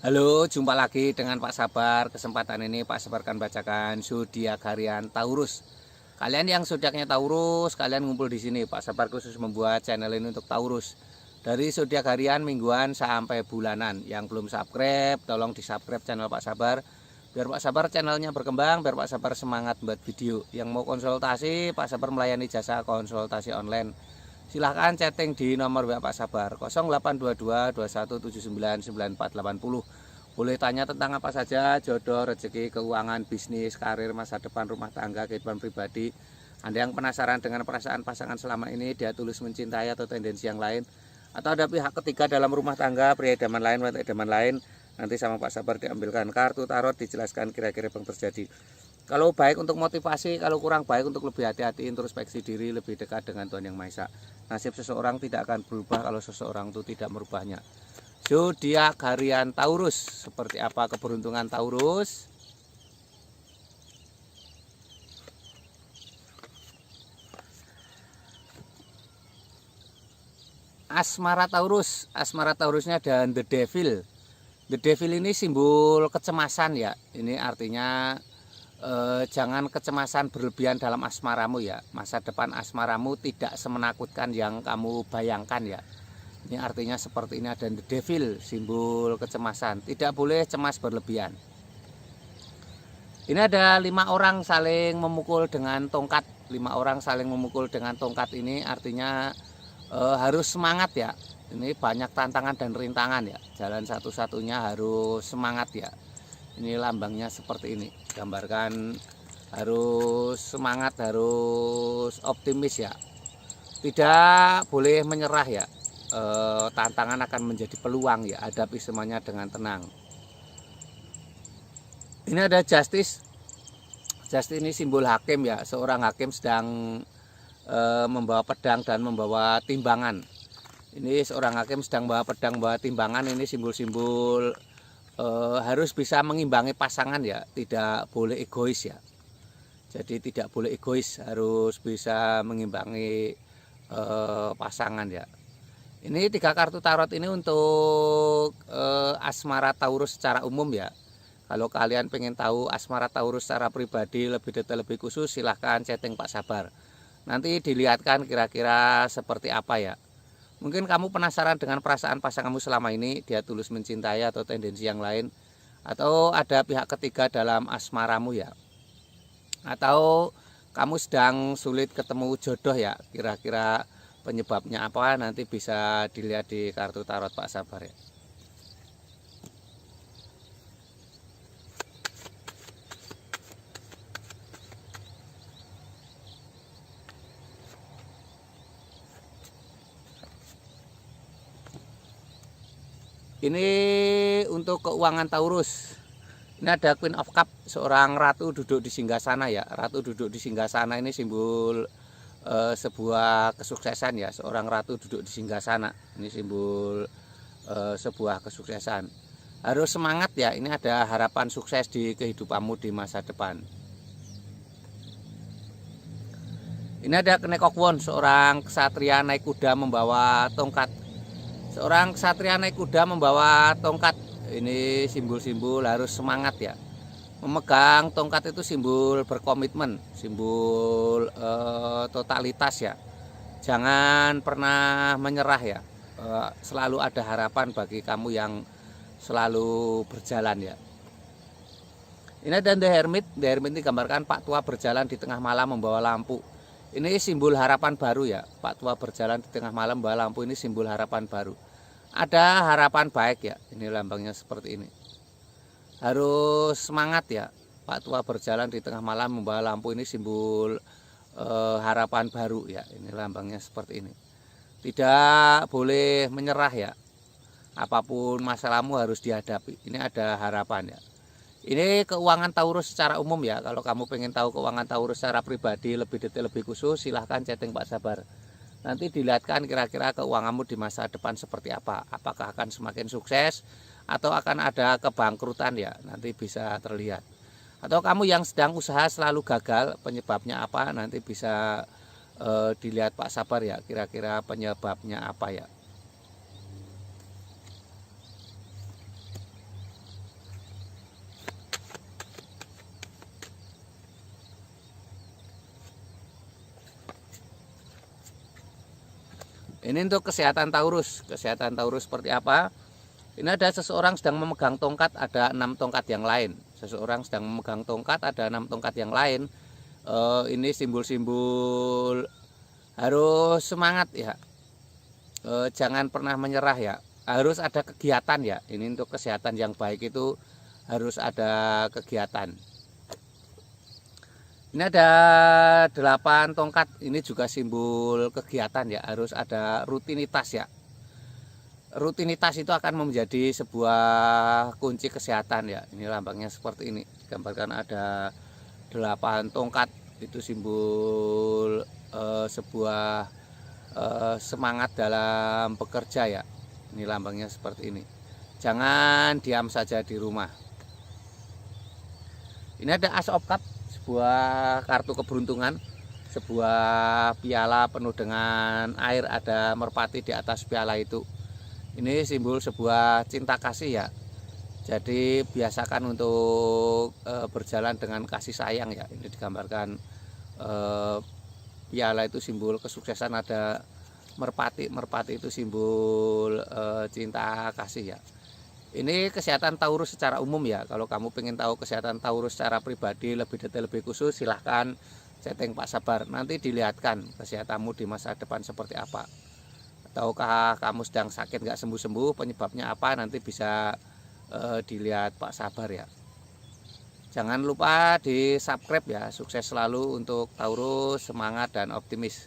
Halo, jumpa lagi dengan Pak Sabar. Kesempatan ini Pak Sabar akan bacakan zodiak harian Taurus. Kalian yang zodiaknya Taurus, kalian ngumpul di sini. Pak Sabar khusus membuat channel ini untuk Taurus. Dari zodiak harian, mingguan sampai bulanan. Yang belum subscribe, tolong di-subscribe channel Pak Sabar. Biar Pak Sabar channelnya berkembang, biar Pak Sabar semangat buat video. Yang mau konsultasi, Pak Sabar melayani jasa konsultasi online. Silahkan chatting di nomor WA Pak Sabar 0822 2179 9480. Boleh tanya tentang apa saja, jodoh, rezeki, keuangan, bisnis, karir, masa depan, rumah tangga, kehidupan pribadi. Anda yang penasaran dengan perasaan pasangan selama ini, dia tulus mencintai atau tendensi yang lain, atau ada pihak ketiga dalam rumah tangga, pria idaman lain, wanita idaman lain, nanti sama Pak Sabar diambilkan kartu tarot, dijelaskan kira-kira yang terjadi. Kalau baik untuk motivasi, kalau kurang baik untuk lebih hati-hati, introspeksi diri, lebih dekat dengan Tuhan Yang Maha Esa. Nasib seseorang tidak akan berubah kalau seseorang itu tidak merubahnya. Zodiak harian Taurus, seperti apa keberuntungan Taurus? Asmara Taurus, asmara Taurusnya dan The Devil. The Devil ini simbol kecemasan ya. Ini artinya jangan kecemasan berlebihan dalam asmaramu ya. Masa depan asmaramu tidak semenakutkan yang kamu bayangkan ya. Ini artinya seperti ini, ada The Devil, simbol kecemasan. Tidak boleh cemas berlebihan. Ini ada 5 orang saling memukul dengan tongkat. 5 orang saling memukul dengan tongkat ini artinya harus semangat ya. Ini banyak tantangan dan rintangan ya. Jalan satu-satunya harus semangat ya. Ini lambangnya seperti ini, gambarkan harus semangat, harus optimis ya, tidak boleh menyerah ya. Tantangan akan menjadi peluang ya, hadapi semuanya dengan tenang. Ini ada Justice. Justice ini simbol hakim ya, seorang hakim sedang membawa pedang dan membawa timbangan. Ini seorang hakim sedang membawa pedang, membawa timbangan. Ini simbol-simbol harus bisa mengimbangi pasangan ya, tidak boleh egois ya. Jadi tidak boleh egois, harus bisa mengimbangi pasangan ya. Ini 3 kartu tarot ini untuk asmara Taurus secara umum ya. Kalau kalian pengen tahu asmara Taurus secara pribadi lebih detail, lebih khusus, silahkan chatting Pak Sabar. Nanti dilihatkan kira-kira seperti apa ya. Mungkin kamu penasaran dengan perasaan pasanganmu selama ini, dia tulus mencintai atau tendensi yang lain, atau ada pihak ketiga dalam asmaramu ya, atau kamu sedang sulit ketemu jodoh ya, kira-kira penyebabnya apa, nanti bisa dilihat di kartu tarot Pak Sabar ya. Ini untuk keuangan Taurus. Ini ada Queen of Cup, seorang ratu duduk di singgasana ya. Ratu duduk di singgasana ini simbol sebuah kesuksesan ya. Seorang ratu duduk di singgasana. Ini simbol sebuah kesuksesan. Harus semangat ya. Ini ada harapan sukses di kehidupanmu di masa depan. Ini ada Kenekokwoon, seorang ksatria naik kuda membawa tongkat. Seorang ksatria naik kuda membawa tongkat. Ini simbol-simbol harus semangat ya. Memegang tongkat itu simbol berkomitmen, simbol totalitas ya. Jangan pernah menyerah ya. Selalu ada harapan bagi kamu yang selalu berjalan ya. Ini ada The Hermit. The Hermit ini gambarkan Pak Tua berjalan di tengah malam membawa lampu. Ini simbol harapan baru ya. Pak Tua berjalan di tengah malam membawa lampu, ini simbol harapan baru. Ada harapan baik ya. Ini lambangnya seperti ini. Harus semangat ya. Pak Tua berjalan di tengah malam membawa lampu, ini simbol harapan baru ya. Ini lambangnya seperti ini. Tidak boleh menyerah ya. Apapun masalahmu harus dihadapi. Ini ada harapan ya. Ini keuangan Taurus secara umum ya. Kalau kamu pengen tahu keuangan Taurus secara pribadi lebih detail, lebih khusus, silahkan chatting Pak Sabar. Nanti dilihatkan kira-kira keuanganmu di masa depan seperti apa. Apakah akan semakin sukses atau akan ada kebangkrutan ya. Nanti bisa terlihat. Atau kamu yang sedang usaha selalu gagal, penyebabnya apa, nanti bisa dilihat Pak Sabar ya. Kira-kira penyebabnya apa ya. Ini untuk kesehatan Taurus. Kesehatan Taurus seperti apa? Ini ada seseorang sedang memegang tongkat, ada 6 tongkat yang lain. Seseorang sedang memegang tongkat, ada 6 tongkat yang lain. Ini simbol-simbol harus semangat ya. Jangan pernah menyerah ya. Harus ada kegiatan ya. Ini untuk kesehatan yang baik itu harus ada kegiatan. Ini ada 8 tongkat, ini juga simbol kegiatan ya, harus ada rutinitas ya. Rutinitas itu akan menjadi sebuah kunci kesehatan ya. Ini lambangnya seperti ini, digambarkan ada 8 tongkat, itu simbol sebuah semangat dalam bekerja ya. Ini lambangnya seperti ini. Jangan diam saja di rumah. Ini ada Ace of Cup, sebuah kartu keberuntungan, sebuah piala penuh dengan air, ada merpati di atas piala itu. Ini simbol sebuah cinta kasih ya. Jadi biasakan untuk berjalan dengan kasih sayang ya. Ini digambarkan piala itu simbol kesuksesan, ada merpati. Merpati itu simbol cinta kasih ya. Ini kesehatan Taurus secara umum ya. Kalau kamu pengen tahu kesehatan Taurus secara pribadi lebih detail, lebih khusus, silahkan chatting Pak Sabar. Nanti dilihatkan kesehatanmu di masa depan seperti apa. Ataukah kamu sedang sakit nggak sembuh-sembuh, penyebabnya apa, nanti bisa dilihat Pak Sabar ya. Jangan lupa di subscribe ya. Sukses selalu untuk Taurus, semangat dan optimis.